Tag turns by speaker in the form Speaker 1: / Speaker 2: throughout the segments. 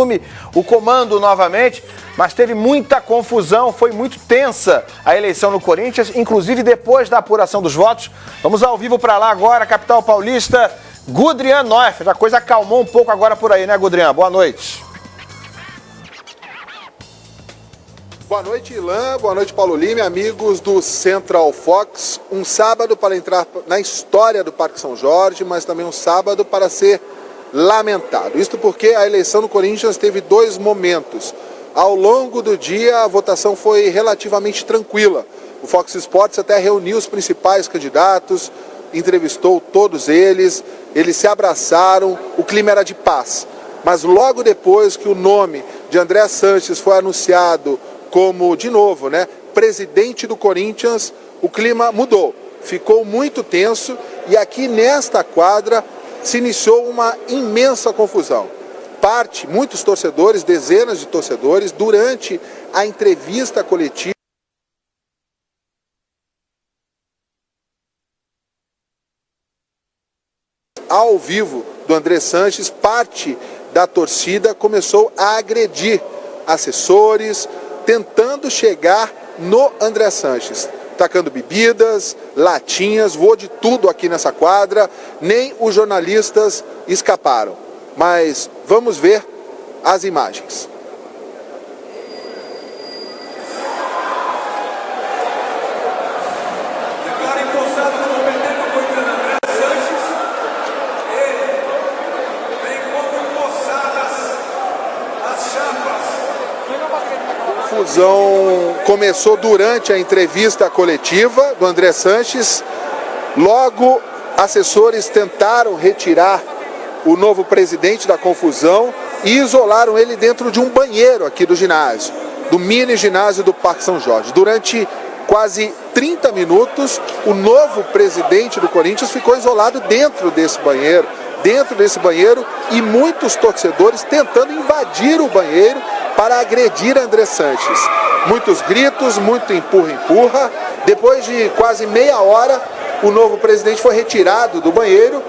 Speaker 1: assume o comando novamente, mas teve muita confusão, foi muito tensa a eleição no Corinthians, inclusive depois da apuração dos votos. Vamos ao vivo para lá agora, capital paulista, Gudrian Neufeld. A coisa acalmou um pouco agora por aí, né, Gudrian? Boa noite.
Speaker 2: Boa noite, Ilan. Boa noite, Paulo Lima, amigos do Central Fox. Um sábado para entrar na história do Parque São Jorge, mas também um sábado para ser lamentado. Isto porque a eleição no Corinthians teve dois momentos. Ao longo do dia, a votação foi relativamente tranquila. O Fox Sports até reuniu os principais candidatos, entrevistou todos eles se abraçaram, o clima era de paz. Mas logo depois que o nome de André Sanches foi anunciado como, de novo, presidente do Corinthians, o clima mudou. Ficou muito tenso e aqui nesta quadra se iniciou uma imensa confusão. Muitos torcedores, dezenas de torcedores, durante a entrevista coletiva, ao vivo do André Sanches, parte da torcida começou a agredir assessores, tentando chegar no André Sanches, tacando bebidas, latinhas, voou de tudo aqui nessa quadra, nem os jornalistas escaparam. Mas vamos ver as imagens. A confusão começou durante a entrevista coletiva do André Sanches. Logo, assessores tentaram retirar o novo presidente da confusão e isolaram ele dentro de um banheiro aqui do ginásio, do mini ginásio do Parque São Jorge. Durante quase 30 minutos, o novo presidente do Corinthians ficou isolado dentro desse banheiro e muitos torcedores tentando invadir o banheiro para agredir André Sanches. Muitos gritos, muito empurra-empurra. Depois de quase meia hora, o novo presidente foi retirado do banheiro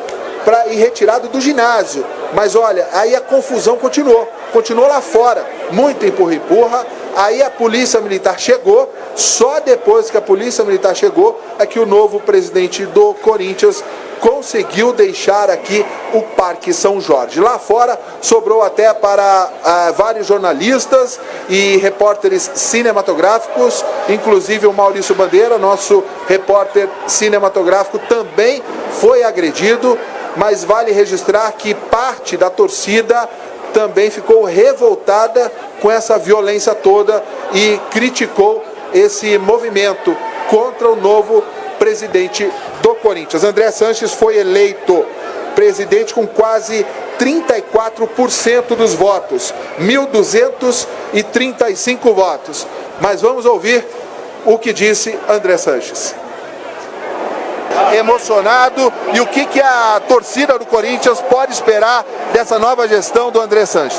Speaker 2: e retirado do ginásio. Mas olha, aí a confusão continuou lá fora. Muito empurra-empurra. Aí a polícia militar chegou. Só depois que a polícia militar chegou é que o novo presidente do Corinthians conseguiu deixar aqui o Parque São Jorge. Lá fora sobrou até para vários jornalistas e repórteres cinematográficos, inclusive o Maurício Bandeira, nosso repórter cinematográfico, também foi agredido, mas vale registrar que parte da torcida também ficou revoltada com essa violência toda e criticou esse movimento contra o novo presidente do Corinthians. André Sanches foi eleito presidente com quase 34% dos votos, 1.235 votos. Mas vamos ouvir o que disse André Sanches. Emocionado, e o que a torcida do Corinthians pode esperar dessa nova gestão do André Sanches?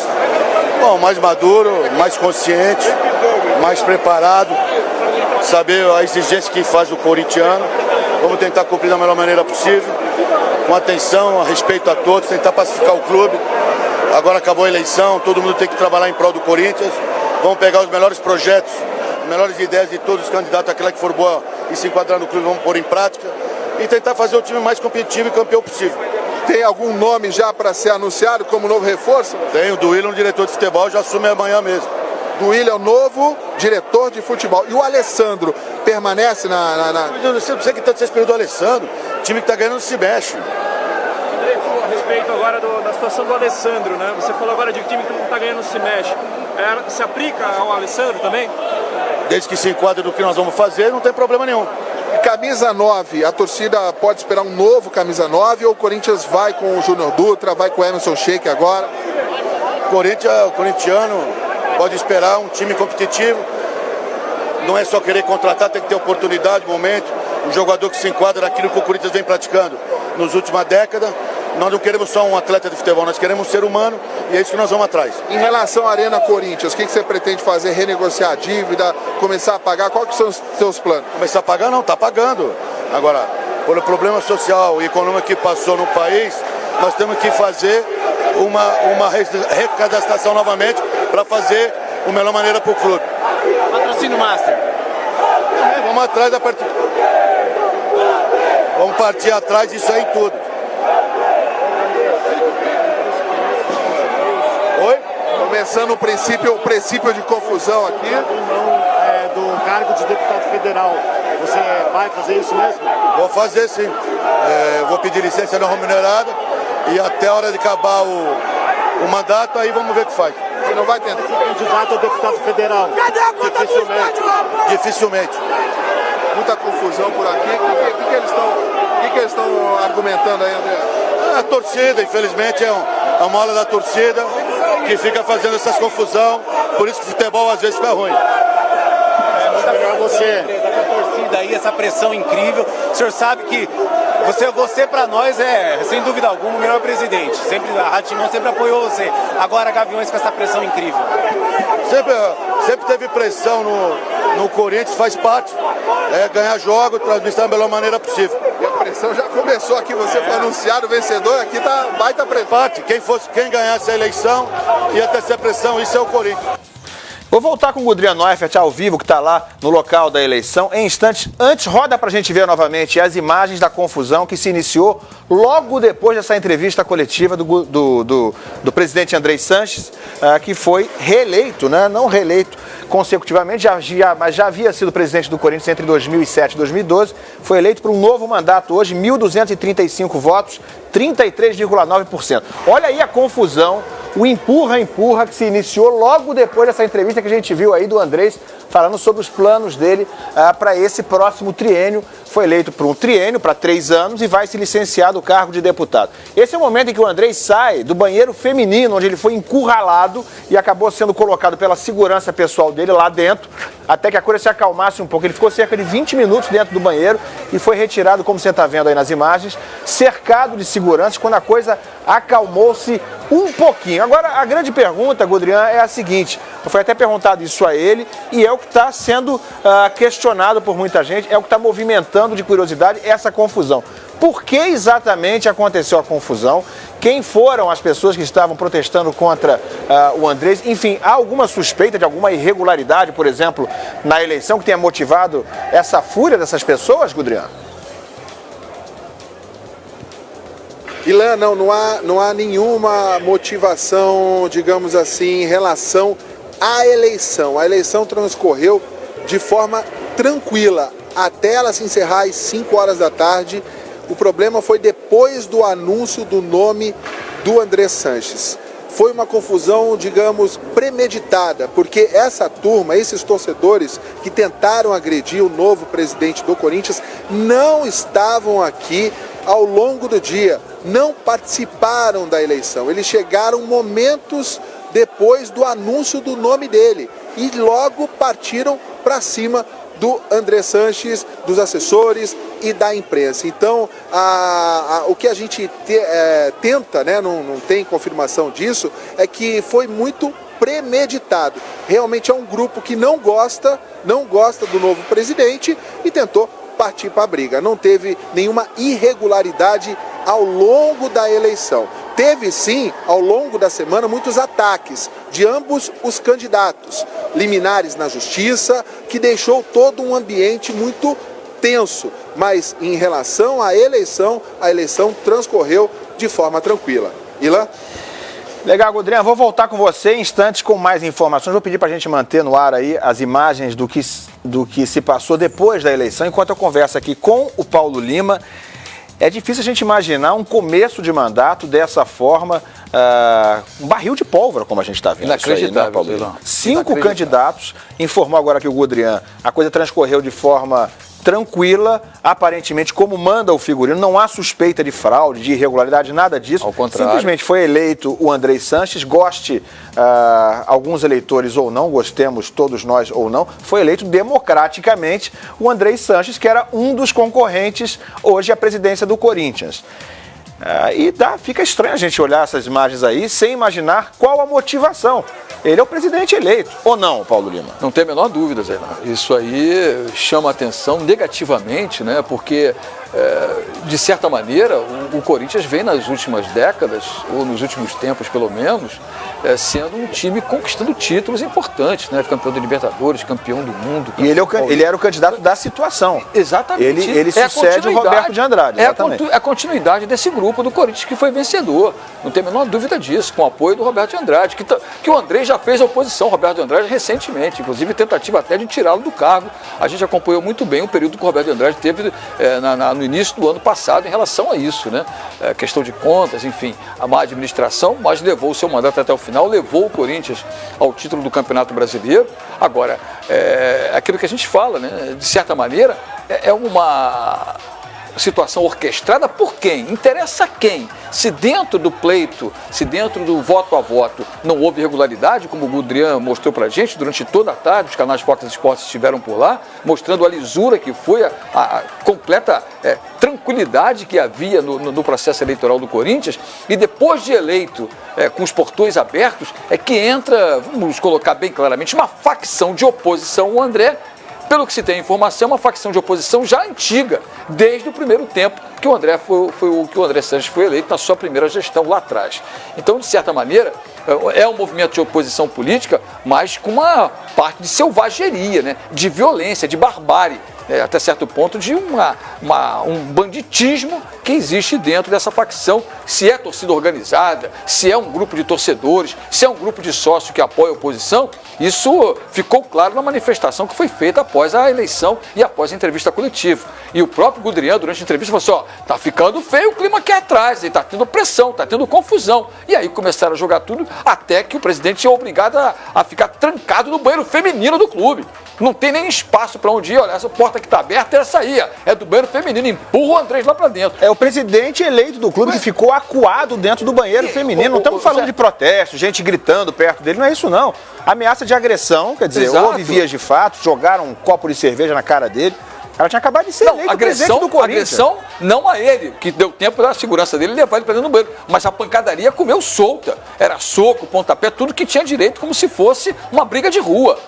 Speaker 3: Bom, mais maduro, mais consciente, mais preparado, saber a exigência que faz o corintiano. Vamos tentar cumprir da melhor maneira possível, com atenção, respeito a todos, tentar pacificar o clube. Agora acabou a eleição, todo mundo tem que trabalhar em prol do Corinthians. Vamos pegar os melhores projetos, as melhores ideias de todos os candidatos, aquela que for boa e se enquadrar no clube, vamos pôr em prática e tentar fazer o time mais competitivo e campeão possível.
Speaker 2: Tem algum nome já para ser anunciado como novo reforço?
Speaker 3: Tem, o Duílio, um diretor de futebol, já assume amanhã mesmo.
Speaker 2: Duílio é o novo diretor de futebol. E o Alessandro permanece
Speaker 3: Não sei que tanto você esperou do Alessandro. O time que está ganhando não se mexe.
Speaker 4: André, a respeito agora da situação do Alessandro, né? Você falou agora de que o time que não está ganhando não se mexe. Se aplica ao Alessandro também?
Speaker 3: Desde que se enquadre no que nós vamos fazer, não tem problema nenhum.
Speaker 2: Camisa 9, a torcida pode esperar um novo camisa 9 ou o Corinthians vai com o Júnior Dutra, vai com o Emerson Sheik agora?
Speaker 3: O corintiano pode esperar um time competitivo. Não é só querer contratar, tem que ter oportunidade, momento. Um jogador que se enquadra naquilo que o Corinthians vem praticando nas últimas décadas. Nós não queremos só um atleta de futebol, nós queremos um ser humano e é isso que nós vamos atrás.
Speaker 2: Em relação à Arena Corinthians, o que você pretende fazer? Renegociar a dívida, começar a pagar? Quais são os seus planos?
Speaker 3: Começar a pagar não, está pagando. Agora, pelo problema social e econômico que passou no país, nós temos que fazer uma recadastração novamente para fazer a melhor maneira para o clube.
Speaker 5: Patrocínio Master.
Speaker 3: Vamos atrás da partida. Vamos partir atrás disso aí tudo. Oi?
Speaker 2: Começando o princípio de confusão aqui.
Speaker 5: Do cargo de deputado federal. Você vai fazer isso mesmo?
Speaker 3: Vou fazer sim. Vou pedir licença não remunerada e até a hora de acabar o mandato, aí vamos ver o que faz.
Speaker 2: Você não vai tentar
Speaker 5: ser candidato a deputado federal?
Speaker 3: Dificilmente.
Speaker 2: Muita confusão por aqui. O que eles estão argumentando aí, André?
Speaker 3: A torcida, infelizmente, é uma aula da torcida que fica fazendo essas confusão. Por isso que o futebol às vezes fica ruim.
Speaker 5: Melhor você. A torcida aí, essa pressão incrível. O senhor sabe que você para nós sem dúvida alguma, o melhor presidente. A Rádio Timão sempre apoiou você. Agora, Gaviões, com essa pressão incrível.
Speaker 3: Sempre teve pressão no Corinthians, faz parte. Ganhar jogo, transmitir da melhor maneira possível.
Speaker 2: E a pressão já começou aqui, você foi anunciado vencedor, aqui tá baita pressão.
Speaker 3: Quem ganhasse a eleição ia ter essa pressão, isso é o Corinthians.
Speaker 1: Vou voltar com o Gudrian Neufert ao vivo, que está lá no local da eleição. Em instantes, antes, roda para a gente ver novamente as imagens da confusão que se iniciou logo depois dessa entrevista coletiva do presidente André Sanches, que foi reeleito, né? Não reeleito consecutivamente, mas já havia sido presidente do Corinthians entre 2007 e 2012. Foi eleito por um novo mandato hoje, 1.235 votos, 33,9%. Olha aí a confusão, o empurra-empurra que se iniciou logo depois dessa entrevista que a gente viu aí do Andrés falando sobre os planos dele para esse próximo triênio. Foi eleito por um triênio, para 3 anos, e vai se licenciar do cargo de deputado. Esse é o momento em que o Andrés sai do banheiro feminino, onde ele foi encurralado e acabou sendo colocado pela segurança pessoal dele lá dentro, até que a coisa se acalmasse um pouco. Ele ficou cerca de 20 minutos dentro do banheiro e foi retirado, como você está vendo aí nas imagens, cercado de segurança, quando a coisa acalmou-se um pouquinho. Agora, a grande pergunta, Gudrian, é a seguinte: foi até perguntado isso a ele, e é o que está sendo questionado por muita gente, é o que está movimentando de curiosidade essa confusão. Por que exatamente aconteceu a confusão? Quem foram as pessoas que estavam protestando contra o Andrés? Enfim, há alguma suspeita de alguma irregularidade, por exemplo, na eleição que tenha motivado essa fúria dessas pessoas, Gudrian?
Speaker 2: Ilan, não há nenhuma motivação, digamos assim, em relação à eleição. A eleição transcorreu de forma tranquila, até ela se encerrar às 5 horas da tarde. O problema foi depois do anúncio do nome do André Sanches. Foi uma confusão, digamos, premeditada, porque essa turma, esses torcedores que tentaram agredir o novo presidente do Corinthians, não estavam aqui ao longo do dia, não participaram da eleição. Eles chegaram momentos depois do anúncio do nome dele e logo partiram para cima do André Sanches, dos assessores e da imprensa. Então, o que a gente tenta, né, não tem confirmação disso, é que foi muito premeditado. Realmente é um grupo que não gosta do novo presidente e tentou partir para a briga. Não teve nenhuma irregularidade ao longo da eleição. Teve sim, ao longo da semana, muitos ataques de ambos os candidatos, liminares na justiça, que deixou todo um ambiente muito tenso. Mas em relação à eleição, a eleição transcorreu de forma tranquila. Ilan?
Speaker 1: Legal, Gudrian. Vou voltar com você em instantes com mais informações. Vou pedir para a gente manter no ar aí as imagens do que se passou depois da eleição, enquanto eu converso aqui com o Paulo Lima. É difícil a gente imaginar um começo de mandato dessa forma, um barril de pólvora, como a gente está vendo.
Speaker 6: Inacreditável,
Speaker 1: isso aí, né, Paulo? 5 candidatos, informou agora que o Gudrian, a coisa transcorreu de forma tranquila, aparentemente, como manda o figurino, não há suspeita de fraude, de irregularidade, nada disso.
Speaker 6: Ao contrário.
Speaker 1: Simplesmente foi eleito o André Sanches, goste alguns eleitores ou não, gostemos todos nós ou não, foi eleito democraticamente o André Sanches, que era um dos concorrentes hoje à presidência do Corinthians. Fica estranho a gente olhar essas imagens aí sem imaginar qual a motivação. Ele é o presidente eleito, ou não, Paulo Lima?
Speaker 6: Não tem a menor dúvida, Zé. Isso aí chama a atenção negativamente, né? Porque de certa maneira, o Corinthians vem nas últimas décadas, ou nos últimos tempos pelo menos, sendo um time conquistando títulos importantes, né? Campeão da Libertadores, campeão do mundo.
Speaker 1: E ele era o candidato da situação.
Speaker 6: Exatamente.
Speaker 1: Ele sucede o Roberto de Andrade. Exatamente.
Speaker 6: É a continuidade desse grupo do Corinthians que foi vencedor. Não tem a menor dúvida disso, com o apoio do Roberto de Andrade, que o Andrés já fez a oposição ao Roberto de Andrade recentemente, inclusive tentativa até de tirá-lo do cargo. A gente acompanhou muito bem o período que o Roberto de Andrade teve no início do ano passado em relação a isso, né? Questão de contas, enfim, a má administração, mas levou o seu mandato até o final, levou o Corinthians ao título do Campeonato Brasileiro. Agora, aquilo que a gente fala, né? De certa maneira, é uma situação orquestrada por quem? Interessa a quem? Se dentro do pleito, se dentro do voto a voto não houve irregularidade, como o Gudrian mostrou pra gente durante toda a tarde, os canais Fox Sports estiveram por lá, mostrando a lisura que foi, a completa tranquilidade que havia no processo eleitoral do Corinthians, e depois de eleito, com os portões abertos, é que entra, vamos colocar bem claramente, uma facção de oposição ao André. Pelo que se tem informação, uma facção de oposição já antiga, desde o primeiro tempo que o André Sanches foi eleito na sua primeira gestão lá atrás. Então, de certa maneira, é um movimento de oposição política, mas com uma parte de selvageria, né? De violência, de barbárie. Até certo ponto de um banditismo que existe dentro dessa facção, se é torcida organizada, se é um grupo de torcedores, se é um grupo de sócios que apoia a oposição. Isso ficou claro na manifestação que foi feita após a eleição e após a entrevista coletiva. E o próprio Gudrian, durante a entrevista, falou assim, tá ficando feio o clima aqui atrás, tá tendo pressão, tá tendo confusão. E aí começaram a jogar tudo até que o presidente é obrigado a ficar trancado no banheiro feminino do clube. Não tem nem espaço para onde ir, olha, essa porta que está aberta é essa aí, é do banheiro feminino, empurra o Andrés lá para dentro.
Speaker 1: É o presidente eleito do clube que ficou acuado dentro do banheiro feminino. Não estamos falando de protesto, gente gritando perto dele, não é isso não. Ameaça de agressão, quer dizer, houve vias de fato, jogaram um copo de cerveja na cara dele. Ela tinha acabado de ser eleito presidente do Corinthians.
Speaker 6: Agressão não a ele, que deu tempo da segurança dele levar ele para dentro do banheiro. Mas a pancadaria comeu solta. Era soco, pontapé, tudo que tinha direito, como se fosse uma briga de rua.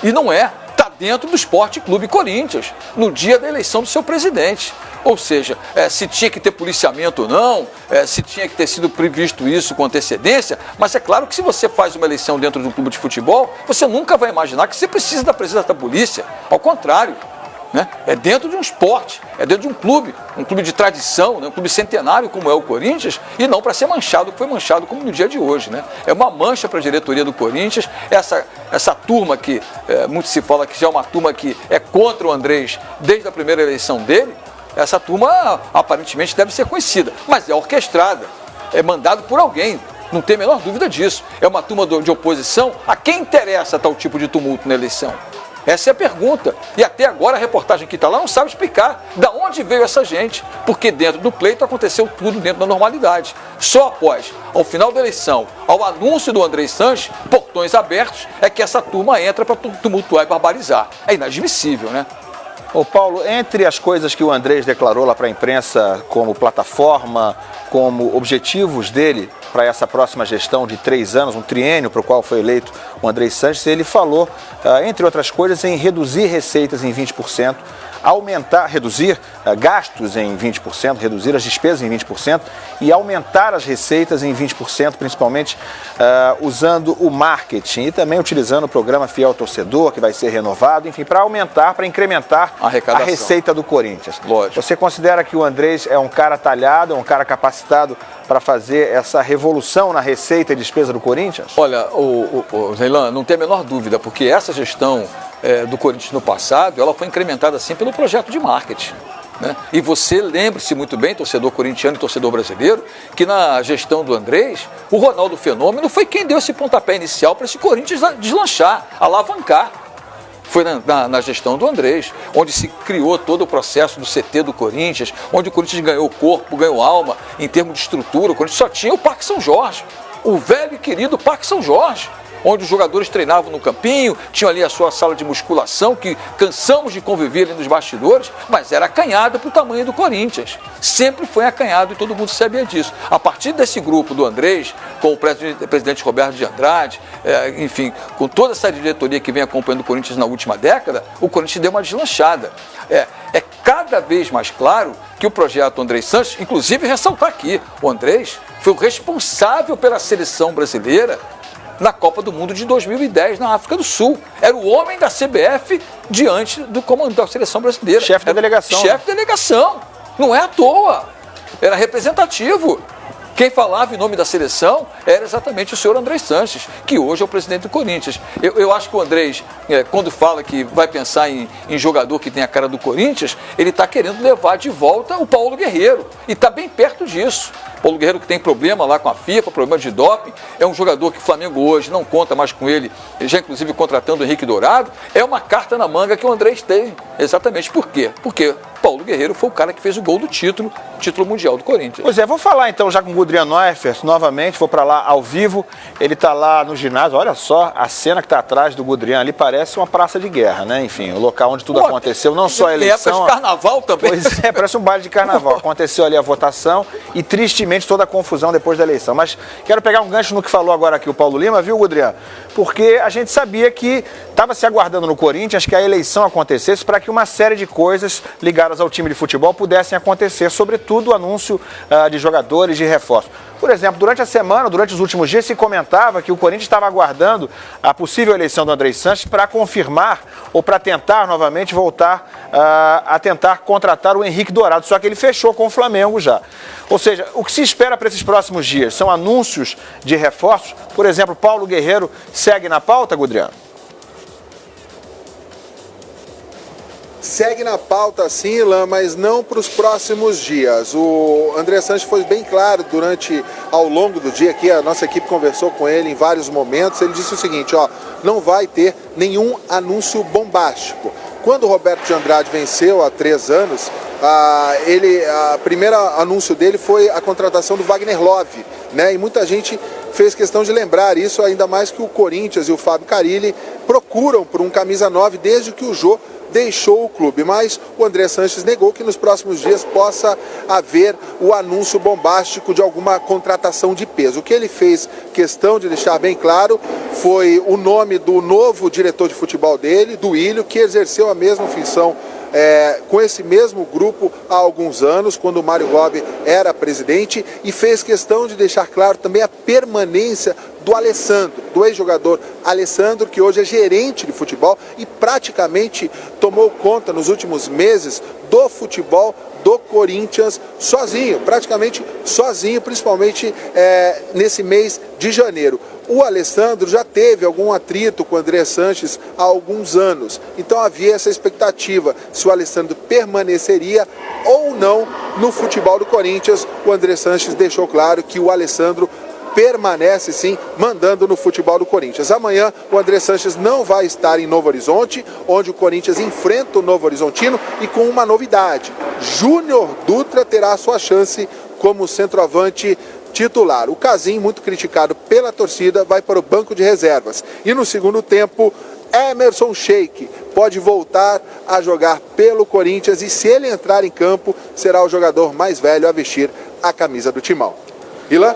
Speaker 6: E não é. Está dentro do Esporte Clube Corinthians, no dia da eleição do seu presidente. Ou seja, se tinha que ter policiamento ou não, se tinha que ter sido previsto isso com antecedência, mas é claro que se você faz uma eleição dentro de um clube de futebol, você nunca vai imaginar que você precisa da presença da polícia. Ao contrário. Né? É dentro de um esporte, é dentro de um clube de tradição, né? Um clube centenário como é o Corinthians, e não para ser manchado, que foi manchado como no dia de hoje. Né? É uma mancha para a diretoria do Corinthians, essa turma que, muito se fala que já é uma turma que é contra o Andrés desde a primeira eleição dele, essa turma aparentemente deve ser conhecida, mas é orquestrada, é mandado por alguém. Não tem a menor dúvida disso. É uma turma de oposição. A quem interessa tal tipo de tumulto na eleição? Essa é a pergunta. E até agora a reportagem que está lá não sabe explicar de onde veio essa gente. Porque dentro do pleito aconteceu tudo dentro da normalidade. Só após, ao final da eleição, ao anúncio do Andrés Sanches, portões abertos, é que essa turma entra para tumultuar e barbarizar. É inadmissível, né?
Speaker 1: Ô Paulo, entre as coisas que o Andrés declarou lá para a imprensa como plataforma, como objetivos dele para essa próxima gestão de 3 anos, um triênio para o qual foi eleito o Andrés Sanches, ele falou, entre outras coisas, em reduzir receitas em 20%, reduzir gastos em 20%, reduzir as despesas em 20% e aumentar as receitas em 20%, principalmente usando o marketing e também utilizando o programa Fiel Torcedor, que vai ser renovado, enfim, para aumentar, para incrementar a receita do Corinthians.
Speaker 6: Lógico.
Speaker 1: Você considera que o Andrés é um cara talhado, é um cara capacitado para fazer essa revolução na receita e despesa do Corinthians?
Speaker 6: Olha, Zeilan, não tem a menor dúvida, porque essa gestão do Corinthians no passado, ela foi incrementada assim pelo projeto de marketing. Né? E você lembre-se muito bem, torcedor corintiano e torcedor brasileiro, que na gestão do Andrés, o Ronaldo Fenômeno foi quem deu esse pontapé inicial para esse Corinthians deslanchar, alavancar. Foi na gestão do Andrés, onde se criou todo o processo do CT do Corinthians, onde o Corinthians ganhou corpo, ganhou alma, em termos de estrutura. O Corinthians só tinha o Parque São Jorge, o velho e querido Parque São Jorge, onde os jogadores treinavam no campinho, tinham ali a sua sala de musculação, que cansamos de conviver ali nos bastidores, mas era acanhado para o tamanho do Corinthians. Sempre foi acanhado e todo mundo sabia disso. A partir desse grupo do Andrés, com o presidente Roberto de Andrade, enfim, com toda essa diretoria que vem acompanhando o Corinthians na última década, o Corinthians deu uma deslanchada. É cada vez mais claro que o projeto André Sanches, inclusive ressaltar aqui, o Andrés foi o responsável pela seleção brasileira na Copa do Mundo de 2010 na África do Sul. Era o homem da CBF diante do comando da seleção brasileira.
Speaker 1: Chefe da delegação.
Speaker 6: Chefe da delegação. Não é à toa. Era representativo. Quem falava em nome da seleção era exatamente o senhor André Sanches, que hoje é o presidente do Corinthians. Eu acho que o Andrés, quando fala que vai pensar em jogador que tem a cara do Corinthians, ele está querendo levar de volta o Paulo Guerreiro. E está bem perto disso. Paulo Guerreiro, que tem problema lá com a FIFA, problema de doping, é um jogador que o Flamengo hoje não conta mais com ele, já inclusive contratando o Henrique Dourado, é uma carta na manga que o Andrés tem. Exatamente por quê? Porque Paulo Guerreiro foi o cara que fez o gol do título mundial do Corinthians.
Speaker 1: Pois é, vou falar então já com o Gudrian Neufert novamente, vou para lá ao vivo, ele está lá no ginásio, olha só a cena que está atrás do Gudrian ali, parece uma praça de guerra, né? Enfim, o local onde tudo aconteceu, não só a eleição...
Speaker 6: época de carnaval também.
Speaker 1: Pois é, parece um baile de carnaval. Aconteceu ali a votação e tristemente toda a confusão depois da eleição. Mas quero pegar um gancho no que falou agora aqui o Paulo Lima, viu, Gudrian? Porque a gente sabia que estava se aguardando no Corinthians que a eleição acontecesse para que uma série de coisas ligadas ao time de futebol pudessem acontecer, sobretudo o anúncio de jogadores de reforço. Por exemplo, durante a semana, durante os últimos dias, se comentava que o Corinthians estava aguardando a possível eleição do André Sanches para confirmar ou para tentar novamente voltar a tentar contratar o Henrique Dourado, só que ele fechou com o Flamengo já. Ou seja, o que se espera para esses próximos dias são anúncios de reforços. Por exemplo, Paulo Guerreiro segue na pauta, Gudrian?
Speaker 2: Segue na pauta sim, Ilan, mas não para os próximos dias. O André Sanches foi bem claro ao longo do dia aqui, a nossa equipe conversou com ele em vários momentos, ele disse o seguinte, não vai ter nenhum anúncio bombástico. Quando o Roberto de Andrade venceu há 3 anos, a primeiro anúncio dele foi a contratação do Wagner Love, né? E muita gente fez questão de lembrar isso, ainda mais que o Corinthians e o Fábio Carille procuram por um camisa 9 desde que o Jô deixou o clube, mas o André Sanches negou que nos próximos dias possa haver o anúncio bombástico de alguma contratação de peso. O que ele fez questão de deixar bem claro foi o nome do novo diretor de futebol dele, do Ilho, que exerceu a mesma função com esse mesmo grupo há alguns anos, quando o Mário Gobi era presidente, e fez questão de deixar claro também a permanência do Alessandro, do ex-jogador Alessandro, que hoje é gerente de futebol e praticamente tomou conta nos últimos meses do futebol do Corinthians sozinho, praticamente sozinho, principalmente nesse mês de janeiro. O Alessandro já teve algum atrito com o André Sanches há alguns anos, então havia essa expectativa se o Alessandro permaneceria ou não no futebol do Corinthians. O André Sanches deixou claro que o Alessandro permanece sim mandando no futebol do Corinthians. Amanhã o André Sanches não vai estar em Novo Horizonte, onde o Corinthians enfrenta o Novo Horizontino, e com uma novidade: Júnior Dutra terá a sua chance como centroavante titular. O Casim, muito criticado pela torcida, vai para o banco de reservas. E no segundo tempo, Emerson Sheik pode voltar a jogar pelo Corinthians e, se ele entrar em campo, será o jogador mais velho a vestir a camisa do Timão. Ilan?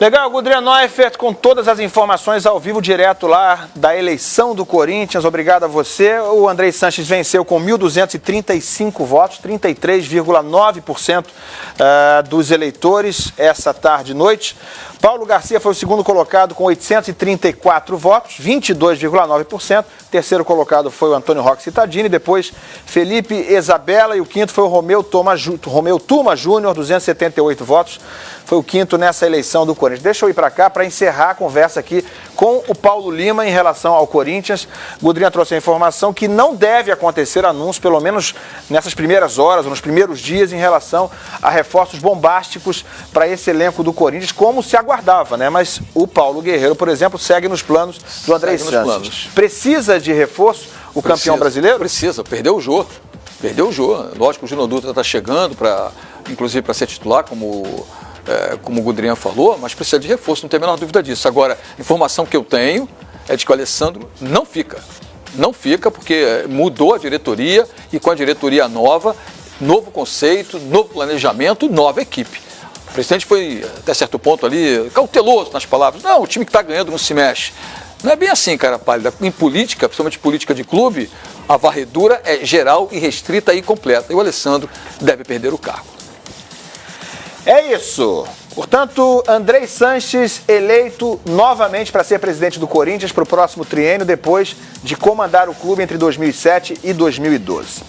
Speaker 1: Legal, Gudrian Neufert com todas as informações ao vivo, direto lá da eleição do Corinthians. Obrigado a você. O André Sanches venceu com 1.235 votos, 33,9% dos eleitores essa tarde e noite. Paulo Garcia foi o segundo colocado com 834 votos, 22,9%. Terceiro colocado foi o Antônio Roque Cittadini, depois Felipe Isabella, e o quinto foi o Romeu Tuma Júnior, 278 votos. Foi o quinto nessa eleição do Corinthians. Deixa eu ir para cá para encerrar a conversa aqui com o Paulo Lima em relação ao Corinthians. Gudrian trouxe a informação que não deve acontecer anúncio, pelo menos nessas primeiras horas, ou nos primeiros dias, em relação a reforços bombásticos para esse elenco do Corinthians, como se aguardava, né? Mas o Paulo Guerreiro, por exemplo, segue nos planos do André Sanches. Precisa de reforço o campeão brasileiro?
Speaker 6: Precisa, perdeu o Jô. Lógico que o Júnior Dutra está chegando, inclusive para ser titular, como o Gudrian falou, mas precisa de reforço, não tem a menor dúvida disso. Agora, a informação que eu tenho é de que o Alessandro não fica. Não fica porque mudou a diretoria, e com a diretoria nova, novo conceito, novo planejamento, nova equipe. O presidente foi, até certo ponto ali, cauteloso nas palavras. Não, o time que está ganhando não se mexe. Não é bem assim, cara pálida. Em política, principalmente política de clube, A varredura é geral e restrita e completa. E o Alessandro deve perder o cargo.
Speaker 1: É isso. Portanto, André Sanches eleito novamente para ser presidente do Corinthians para o próximo triênio, depois de comandar o clube entre 2007 e 2012.